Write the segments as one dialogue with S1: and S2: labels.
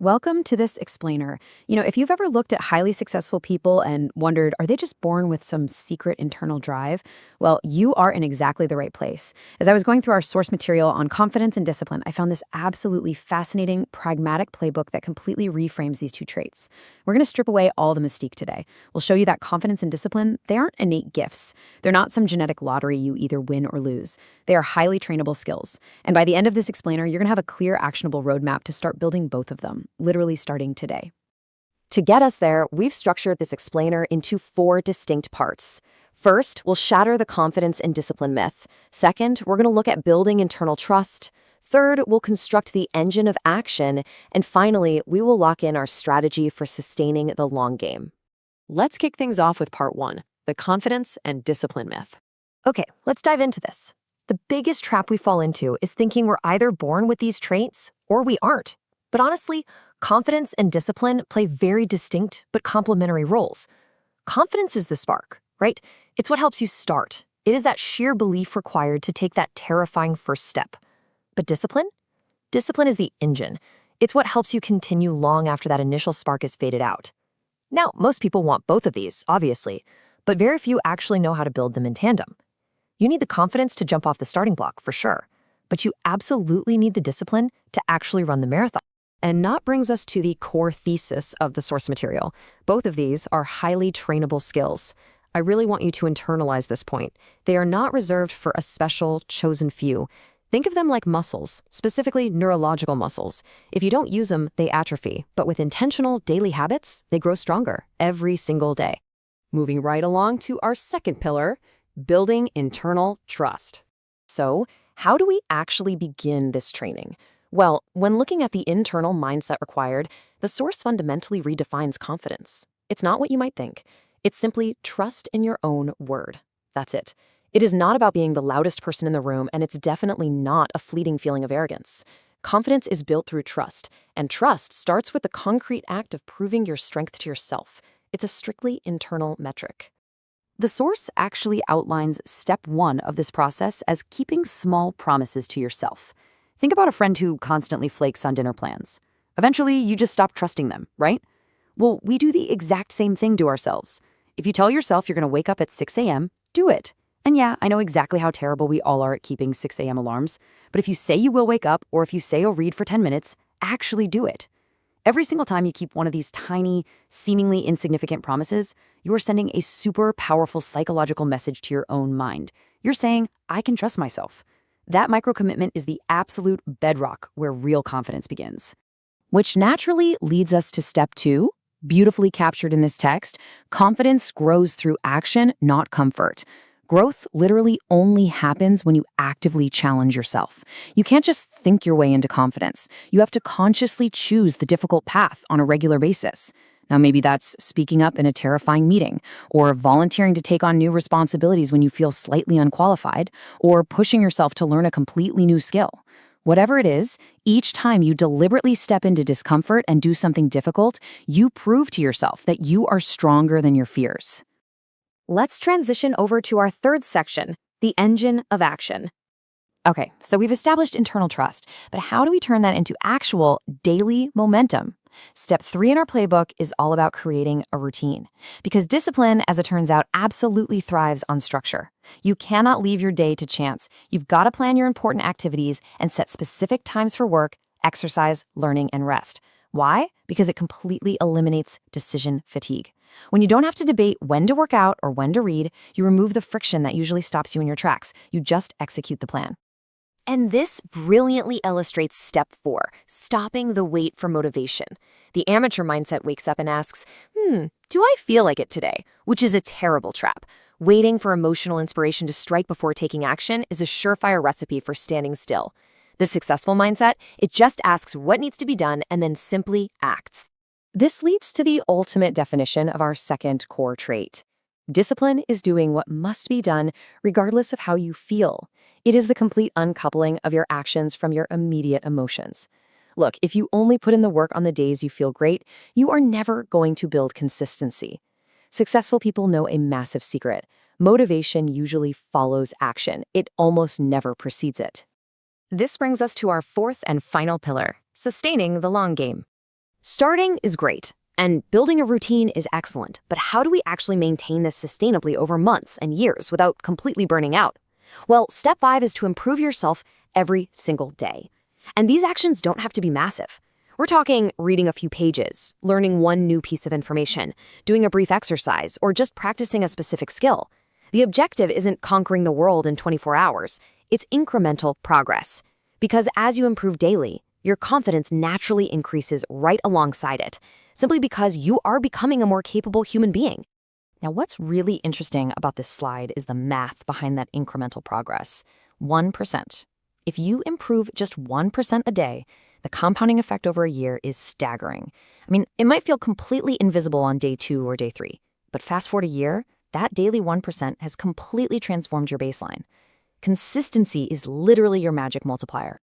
S1: Welcome to this explainer. If you've ever looked at highly successful people and wondered, are they just born with some secret internal drive? Well, you are in exactly the right place. As I was going through our source material on confidence and discipline, I found this absolutely fascinating, pragmatic playbook that completely reframes these two traits. We're going to strip away all the mystique today. We'll show you that confidence and discipline, they aren't innate gifts. They're not some genetic lottery you either win or lose. They are highly trainable skills. And by the end of this explainer, you're going to have a clear, actionable roadmap to start building both of them, literally starting today.
S2: To get us there, we've structured this explainer into 4 distinct parts. First, we'll shatter the confidence and discipline myth. Second, we're going to look at building internal trust. Third, we'll construct the engine of action. And finally, we will lock in our strategy for sustaining the long game.
S3: Let's kick things off with part 1, the confidence and discipline myth.
S2: Okay, let's dive into this. The biggest trap we fall into is thinking we're either born with these traits or we aren't. But honestly, confidence and discipline play very distinct but complementary roles. Confidence is the spark, right? It's what helps you start. It is that sheer belief required to take that terrifying first step. But discipline? Discipline is the engine. It's what helps you continue long after that initial spark is faded out. Now, most people want both of these, obviously, but very few actually know how to build them in tandem. You need the confidence to jump off the starting block, for sure, but you absolutely need the discipline to actually run the marathon.
S3: And that brings us to the core thesis of the source material. Both of these are highly trainable skills. I really want you to internalize this point. They are not reserved for a special, chosen few. Think of them like muscles, specifically neurological muscles. If you don't use them, they atrophy. But with intentional daily habits, they grow stronger every single day. Moving right along to our second pillar, building internal trust.
S2: So, how do we actually begin this training? Well, when looking at the internal mindset required, the source fundamentally redefines confidence. It's not what you might think. It's simply trust in your own word. That's it. It is not about being the loudest person in the room, and it's definitely not a fleeting feeling of arrogance. Confidence is built through trust, and trust starts with the concrete act of proving your strength to yourself. It's a strictly internal metric.
S1: The source actually outlines step 1 of this process as keeping small promises to yourself. Think about a friend who constantly flakes on dinner plans. Eventually, you just stop trusting them, right? Well, we do the exact same thing to ourselves. If you tell yourself you're going to wake up at 6 a.m., do it. And yeah, I know exactly how terrible we all are at keeping 6 a.m. alarms, but if you say you will wake up, or if you say you'll read for 10 minutes, actually do it. Every single time you keep one of these tiny, seemingly insignificant promises, you are sending a super powerful psychological message to your own mind. You're saying, I can trust myself. That micro-commitment is the absolute bedrock where real confidence begins. Which naturally leads us to step 2, beautifully captured in this text. Confidence grows through action, not comfort. Growth literally only happens when you actively challenge yourself. You can't just think your way into confidence. You have to consciously choose the difficult path on a regular basis. Now, maybe that's speaking up in a terrifying meeting, or volunteering to take on new responsibilities when you feel slightly unqualified, or pushing yourself to learn a completely new skill. Whatever it is, each time you deliberately step into discomfort and do something difficult, you prove to yourself that you are stronger than your fears.
S2: Let's transition over to our third section, the engine of action.
S1: Okay, so we've established internal trust, but how do we turn that into actual daily momentum? Step 3 in our playbook is all about creating a routine. Because discipline, as it turns out, absolutely thrives on structure. You cannot leave your day to chance. You've got to plan your important activities and set specific times for work, exercise, learning, and rest. Why? Because it completely eliminates decision fatigue. When you don't have to debate when to work out or when to read, you remove the friction that usually stops you in your tracks. You just execute the plan.
S2: And this brilliantly illustrates step 4, stopping the wait for motivation. The amateur mindset wakes up and asks, do I feel like it today? Which is a terrible trap. Waiting for emotional inspiration to strike before taking action is a surefire recipe for standing still. The successful mindset, it just asks what needs to be done and then simply acts. This leads to the ultimate definition of our second core trait. Discipline is doing what must be done regardless of how you feel. It is the complete uncoupling of your actions from your immediate emotions. Look, if you only put in the work on the days you feel great, you are never going to build consistency. Successful people know a massive secret. Motivation usually follows action. It almost never precedes it. This brings us to our fourth and final pillar, sustaining the long game. Starting is great, and building a routine is excellent, but how do we actually maintain this sustainably over months and years without completely burning out? Well, step 5 is to improve yourself every single day. And these actions don't have to be massive. We're talking reading a few pages, learning one new piece of information, doing a brief exercise, or just practicing a specific skill. The objective isn't conquering the world in 24 hours, it's incremental progress. Because as you improve daily, your confidence naturally increases right alongside it, simply because you are becoming a more capable human being.
S1: Now, what's really interesting about this slide is the math behind that incremental progress. 1%. If you improve just 1% a day, the compounding effect over a year is staggering. I mean, it might feel completely invisible on day 2 or day 3, but fast forward a year, that daily 1% has completely transformed your baseline. Consistency is literally your magic multiplier.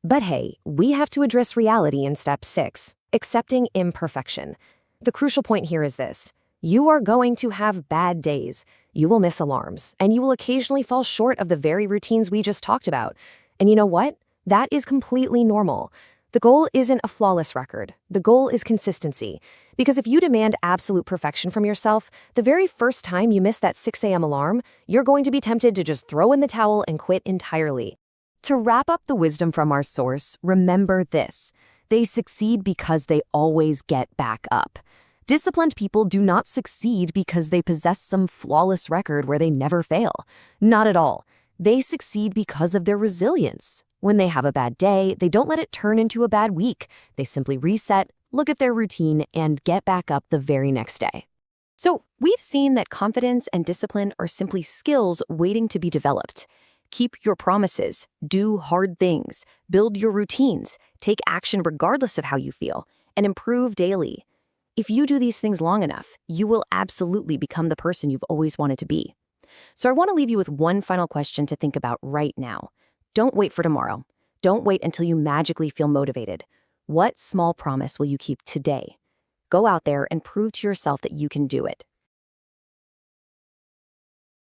S2: But hey, we have to address reality in step 6, accepting imperfection. The crucial point here is this. You are going to have bad days. You will miss alarms, and you will occasionally fall short of the very routines we just talked about. And you know what? That is completely normal. The goal isn't a flawless record. The goal is consistency. Because if you demand absolute perfection from yourself, the very first time you miss that 6 a.m. alarm, you're going to be tempted to just throw in the towel and quit entirely. To wrap up the wisdom from our source, remember this. They succeed because they always get back up. Disciplined people do not succeed because they possess some flawless record where they never fail. Not at all. They succeed because of their resilience. When they have a bad day, they don't let it turn into a bad week. They simply reset, look at their routine, and get back up the very next day. So, we've seen that confidence and discipline are simply skills waiting to be developed. Keep your promises, do hard things, build your routines, take action regardless of how you feel, and improve daily. If you do these things long enough, you will absolutely become the person you've always wanted to be. So I want to leave you with one final question to think about right now. Don't wait for tomorrow. Don't wait until you magically feel motivated. What small promise will you keep today? Go out there and prove to yourself that you can do it.